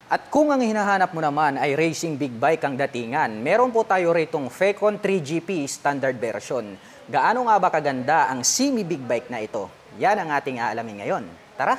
At kung ang hinahanap mo naman ay racing big bike ang datingan, meron po tayo ritong Fecon 3GP standard version. Gaano nga ba kaganda ang semi big bike na ito? Yan ang ating aalamin ngayon. Tara!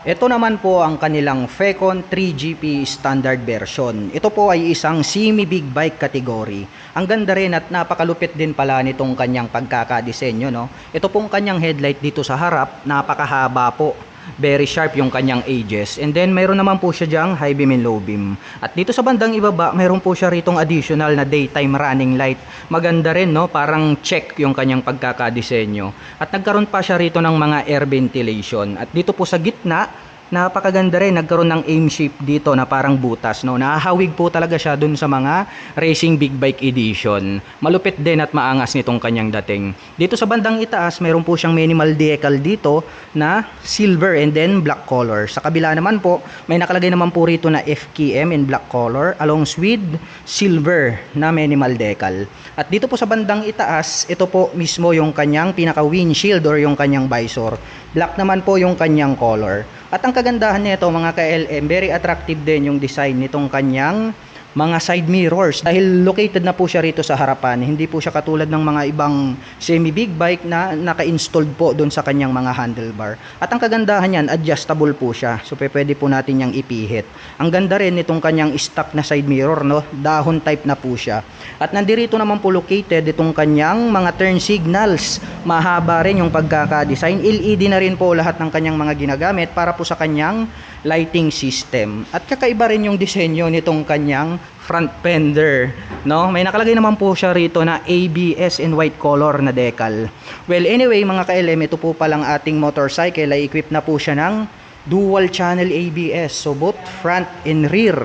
Ito naman po ang kanilang Fecon 3GP standard version. Ito po ay isang semi-big bike category. Ang ganda rin at napakalupit din pala nitong kanyang pagkakadisenyo, no? Ito pong kanyang headlight dito sa harap, napakahaba po. Very sharp yung kanyang edges. And then mayroon naman po siya diyang high beam and low beam. At dito sa bandang ibaba, mayroon po siya ritong additional na daytime running light. Maganda rin, no? Parang check yung kanyang pagkakadisenyo. At nagkaroon pa siya rito ng mga air ventilation. At dito po sa gitna, napakaganda rin, nagkaroon ng aim shape dito na parang butas, no? Nahahawig po talaga siya dun sa mga racing big bike edition. Malupit din at maangas nitong kanyang dating. Dito sa bandang itaas, mayroon po siyang minimal decal dito na silver and then black color. Sa kabila naman po, may nakalagay naman po rito na FKM in black color along with silver na minimal decal. At dito po sa bandang itaas, ito po mismo yung kanyang pinaka windshield or yung kanyang visor. Black naman po yung kanyang color. At ang kagandahan nito mga ka-LM, very attractive din yung design nitong kanyang mga side mirrors dahil located na po siya rito sa harapan. Hindi po siya katulad ng mga ibang semi big bike na naka-installed po doon sa kanyang mga handlebar. At ang kagandahan niyan, adjustable po siya. So pwede po natin yang ipihit. Ang ganda rin nitong kanyang stock na side mirror, no? Dahon type na po siya. At nandirito naman po located itong kanyang mga turn signals. Mahaba rin yung pagkaka-design. LED na rin po lahat ng kanyang mga ginagamit para po sa kanyang lighting system. At kakaiba rin yung disenyo nitong kanyang front fender, no? May nakalagay naman po siya rito na ABS in white color na decal. Well, anyway mga ka-LM, ito po palang ating motorcycle ay equipped na po siya ng dual channel ABS. So both front and rear,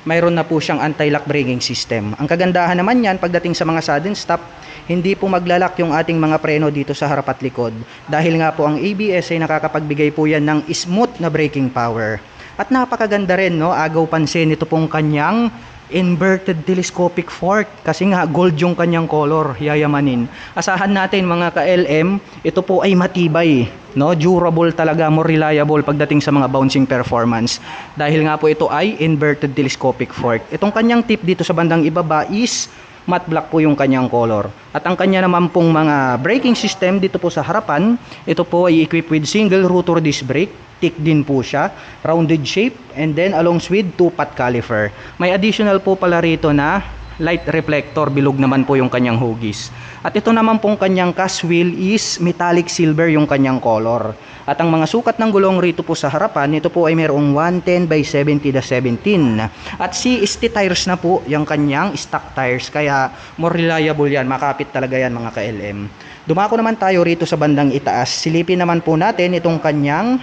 mayroon na po siyang anti-lock braking system. Ang kagandahan naman yan, pagdating sa mga sudden stop, hindi po maglalak yung ating mga preno dito sa harap at likod. Dahil nga po ang ABS ay nakakapagbigay po yan ng smooth na braking power. At napakaganda rin, no? Agaw pansin ito pong kanyang inverted telescopic fork kasi nga gold yung kanyang color, yayamanin. Asahan natin mga ka-LM, ito po ay matibay, no? Durable talaga, more reliable pagdating sa mga bouncing performance. Dahil nga po ito ay inverted telescopic fork. Itong kanyang tip dito sa bandang ibaba is matte black po yung kanyang color. At ang kanya naman pong mga braking system dito po sa harapan, ito po ay equipped with single rotor disc brake. Thick din po siya, rounded shape, and then along with 2-pot caliper. May additional po pala rito na light reflector, bilog naman po yung kanyang hugis. At ito naman pong kanyang cast wheel is metallic silver yung kanyang color. At ang mga sukat ng gulong rito po sa harapan, ito po ay mayroong 110 by 70/17. At CST tires na po yung kanyang stock tires, kaya more reliable yan, makapit talaga yan mga ka-LM. Dumako naman tayo rito sa bandang itaas. Silipin naman po natin itong kanyang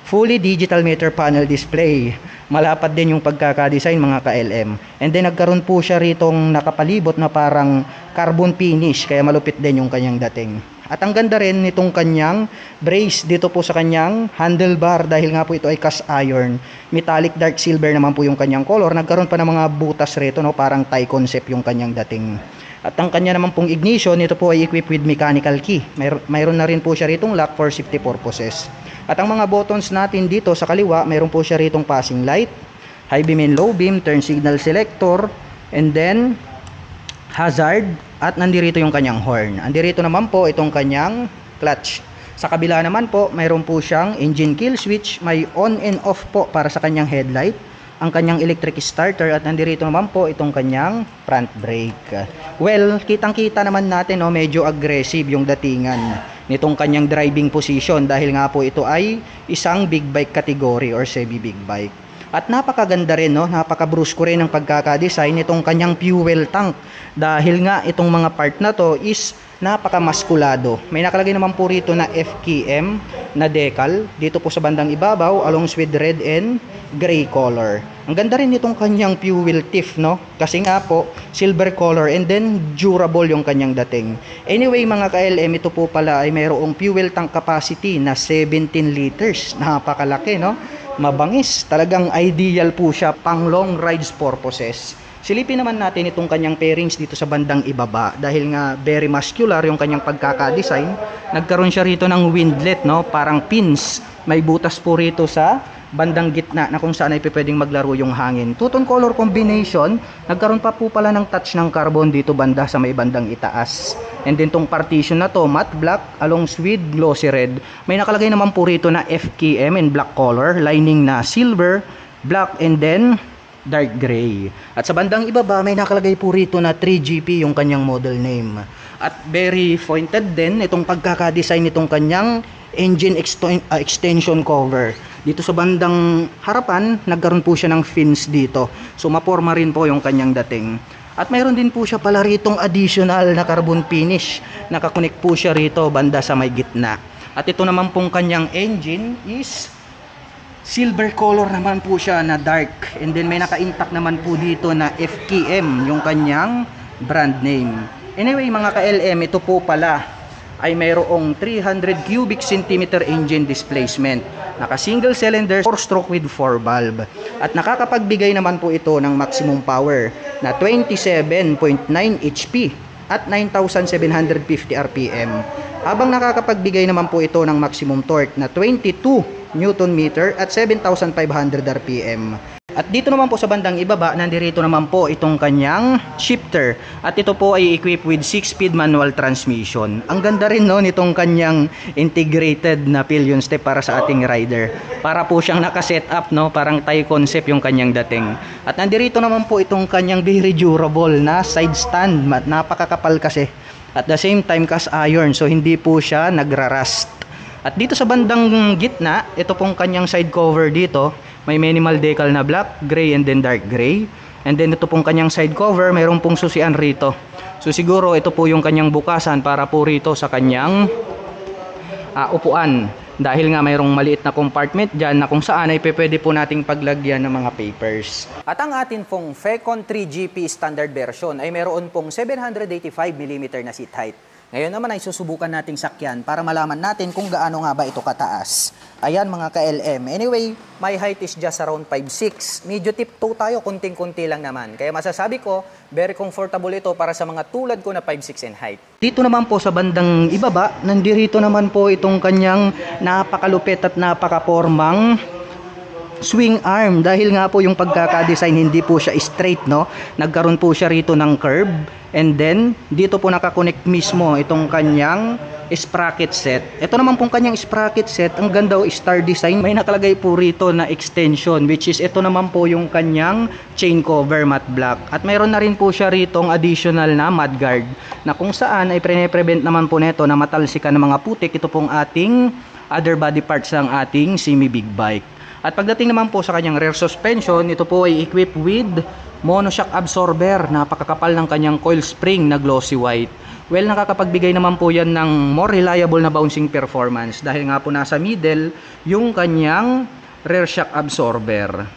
fully digital meter panel display. Malapad din yung pagkakadesign mga ka-LM. And then nagkaroon po siya ritong nakapalibot na parang carbon finish, kaya malupit din yung kanyang dating. At ang ganda rin nitong kanyang brace dito po sa kanyang handlebar dahil nga po ito ay cast iron. Metallic dark silver naman po yung kanyang color. Nagkaroon pa ng mga butas rito, no? Parang tie concept yung kanyang dating. At ang kanya naman pong ignition, ito po ay equipped with mechanical key. Mayroon na rin po siya ritong lock for safety purposes. At ang mga buttons natin dito sa kaliwa, mayroon po siya ritong passing light, high beam and low beam, turn signal selector, and then hazard, at nandirito yung kanyang horn. Nandirito naman po itong kanyang clutch. Sa kabila naman po, mayroon po siyang engine kill switch, may on and off po para sa kanyang headlight, ang kanyang electric starter, at nandirito naman po itong kanyang front brake. Well, kitang-kita naman natin, no, medyo aggressive yung datingan nitong kanyang driving position dahil nga po ito ay isang big bike category or semi big bike. At napakaganda rin, no? Napaka-brusco rin ng pagkaka-design itong kanyang fuel tank. Dahil nga itong mga part na to is napaka-maskulado. May nakalagay naman po rito na FKM na decal dito po sa bandang ibabaw along with red and gray color. Ang ganda rin itong kanyang fuel tiff, no? Kasi nga po silver color and then durable yung kanyang dating. Anyway mga ka-LM, ito po pala ay mayroong fuel tank capacity na 17 liters. Napakalaki, no? Mabangis. Talagang ideal po siya pang long rides purposes. Silipin naman natin itong kanyang pairings dito sa bandang ibaba dahil nga very muscular yung kanyang pagkaka-design. Nagkaroon siya rito ng windlet, no? Parang pins. May butas po rito sa bandang gitna na kung saan ay pwedeng maglaro yung hangin. Two-tone color combination. Nagkaroon pa po pala ng touch ng carbon dito banda sa may bandang itaas. And then tong partition na to, matte black along with glossy red. May nakalagay naman po rito na FKM in black color, lining na silver, black and then dark gray. At sa bandang ibaba may nakalagay po rito na 3GP yung kanyang model name. At very pointed din itong pagkaka-design nitong kanyang engine extension cover. Dito sa bandang harapan, nagkaroon po siya ng fins dito. So maporma rin po yung kanyang dating. At mayroon din po siya pala ritong additional na carbon finish. Nakakonect po siya rito banda sa may gitna. At ito naman pong kanyang engine is silver color naman po siya na dark. And then may naka-intact naman po dito na FKM yung kanyang brand name. Anyway mga ka-LM, ito po pala ay mayroong 300 cubic centimeter engine displacement. Naka single cylinder 4-stroke with 4 valve. At nakakapagbigay naman po ito ng maximum power na 27.9 HP at 9,750 RPM. Habang nakakapagbigay naman po ito ng maximum torque na 22 Newton meter at 7,500 RPM. At dito naman po sa bandang ibaba, nandirito naman po itong kanyang shifter. At ito po ay equipped with 6-speed manual transmission. Ang ganda rin no nitong kanyang integrated na pillion step para sa ating rider. Para po siyang nakaset up, no, parang Thai concept yung kanyang dating. At nandirito naman po itong kanyang very durable na side stand. Napakakapal kasi. At the same time cast iron, so hindi po siya nagrarust. At dito sa bandang gitna, ito pong kanyang side cover dito, may minimal decal na black, gray and then dark gray. And then ito pong kanyang side cover, mayroon pong susian rito. So siguro ito po yung kanyang bukasan para po rito sa kanyang upuan. Dahil nga mayroong maliit na compartment dyan na kung saan ay pwede po nating paglagyan ng mga papers. At ang atin pong Fecon 3GP standard version ay mayroon pong 785mm na seat height. Ngayon naman ay susubukan nating sakyan para malaman natin kung gaano nga ba ito kataas. Ayan mga ka-LM. Anyway, my height is just around 5'6". Medyo tiptoe tayo, kunting-kunti lang naman. Kaya masasabi ko, very comfortable ito para sa mga tulad ko na 5'6" in height. Dito naman po sa bandang ibaba, nandirito naman po itong kanyang napakalupit at napakapormang swing arm. Dahil nga po yung pagkaka-design hindi po siya straight, no? Nagkaroon po siya rito ng curve. And then, dito po nakakonect mismo itong kanyang sprocket set. Ito naman pong kanyang sprocket set, ang ganda o star design. May nakalagay po rito na extension, which is ito naman po yung kanyang chain cover matte black. At mayroon na rin po siya rito ang additional na mudguard, na kung saan ay pre-prevent naman po nito na matalsikan ng mga putik. Ito pong ating other body parts ng ating semi big bike. At pagdating naman po sa kanyang rear suspension, ito po ay equipped with monoshock absorber. Napakakapal ng kanyang coil spring na glossy white. Well, nakakapagbigay naman po yan ng more reliable na bouncing performance dahil nga po nasa middle yung kanyang rear shock absorber.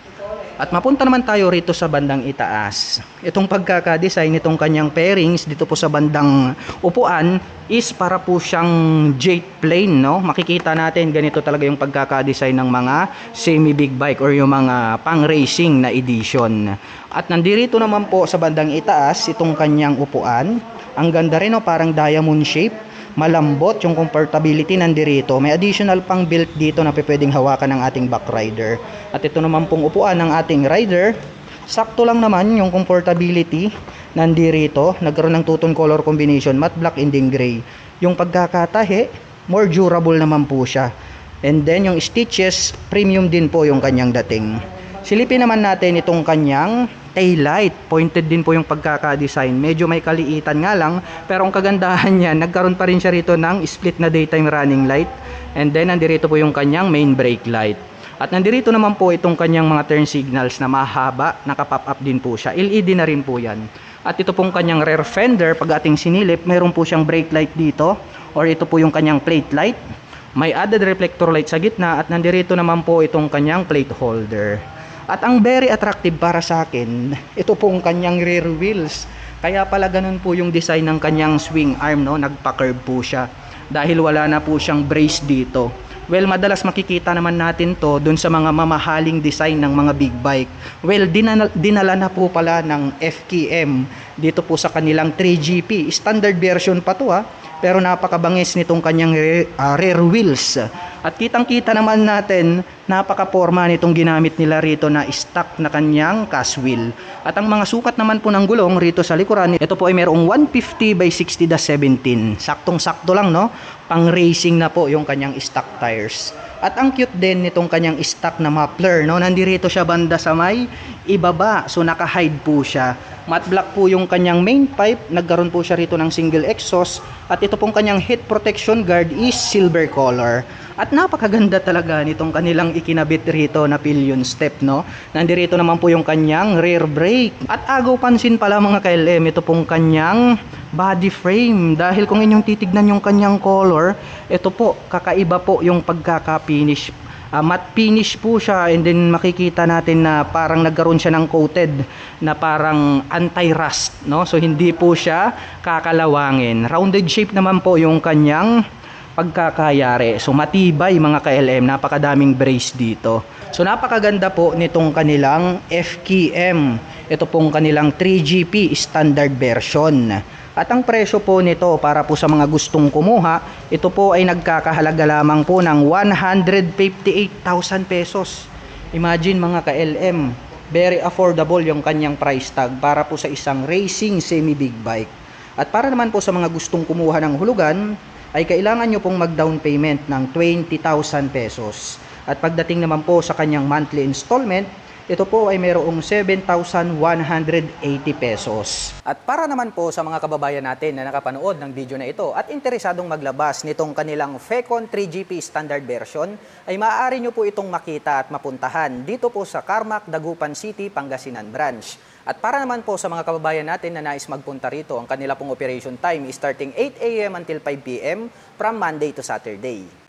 At mapunta naman tayo rito sa bandang itaas. Itong pagkaka-design nitong kanyang pairings dito po sa bandang upuan is para po siyang jet plane, no? Makikita natin ganito talaga yung pagkaka-design ng mga semi big bike or yung mga pang racing na edition. At nandirito naman po sa bandang itaas itong kanyang upuan. Ang ganda rin, no? Parang diamond shape. Malambot yung comfortability nandirito. May additional pang belt dito na pwedeng hawakan ng ating back rider. At ito naman pong upuan ng ating rider. Sakto lang naman yung comfortability nandirito. Nagkaroon ng two-tone color combination, matte black and then gray. Yung pagkakatahi, more durable naman po siya. And then yung stitches, premium din po yung kanyang dating. Silipin naman natin itong kanyang taillight. Pointed din po yung pagkaka-design. Medyo may kaliitan nga lang, pero ang kagandahan niya, nagkaroon pa rin siya rito ng split na daytime running light. And then nandirito po yung kanyang main brake light. At nandirito naman po itong kanyang mga turn signals na mahaba, naka-pop up din po siya. LED na rin po yan. At ito pong kanyang rear fender, pag ating sinilip, mayroon po siyang brake light dito, or ito po yung kanyang plate light. May added reflector light sa gitna at nandirito naman po itong kanyang plate holder. At ang very attractive para sa akin, ito pong kanyang rear wheels. Kaya pala ganun po yung design ng kanyang swing arm, no? Nagpa-curve po siya dahil wala na po siyang brace dito. Well, madalas makikita naman natin to dun sa mga mamahaling design ng mga big bike. Well, dinala na po pala ng FKM dito po sa kanilang 3GP. Standard version pa to, pero napakabangis nitong kanyang rear wheels. At kitang-kita naman natin, napaka-forma nitong ginamit nila rito na stock na kanyang cast wheel. At ang mga sukat naman po ng gulong rito sa likuran, ito po ay mayroong 150 by 60-17. Saktong-sakto lang, no? Pang racing na po yung kanyang stock tires. At ang cute din nitong kanyang stock na muffler, no? Nandirito siya banda sa may ibaba, so naka-hide po siya. Matte black po yung kanyang main pipe, nagkaroon po siya rito ng single exhaust, at ito pong kanyang heat protection guard is silver color. At napakaganda talaga nitong kanilang ikinabit rito na pillion step, no? Nandirito naman po yung kanyang rear brake. At agaw pansin pala mga KLM, ito pong kanyang body frame. Dahil kung inyong titignan yung kanyang color, ito po, kakaiba po yung pagkaka-finish. Matte finish po siya, and then makikita natin na parang nagkaroon siya ng coated na parang anti-rust, no? So hindi po siya kakalawangin. Rounded shape naman po yung kanyang pagkakayari. So matibay mga KLM, napakadaming brace dito. So napakaganda po nitong kanilang FKM. Ito pong kanilang 3GP standard version. At ang presyo po nito para po sa mga gustong kumuha, ito po ay nagkakahalaga lamang po ng 158,000 pesos. Imagine mga ka-LM, very affordable yung kanyang price tag para po sa isang racing semi-big bike. At para naman po sa mga gustong kumuha ng hulugan, ay kailangan nyo pong mag-down payment ng 20,000 pesos. At pagdating naman po sa kanyang monthly installment, ito po ay mayroong 7,180 pesos. At para naman po sa mga kababayan natin na nakapanood ng video na ito at interesadong maglabas nitong kanilang Fecon 3GP standard version, ay maaari nyo po itong makita at mapuntahan dito po sa Carmack, Dagupan City, Pangasinan Branch. At para naman po sa mga kababayan natin na nais magpunta rito, ang kanila pong operation time is starting 8 AM until 5 PM from Monday to Saturday.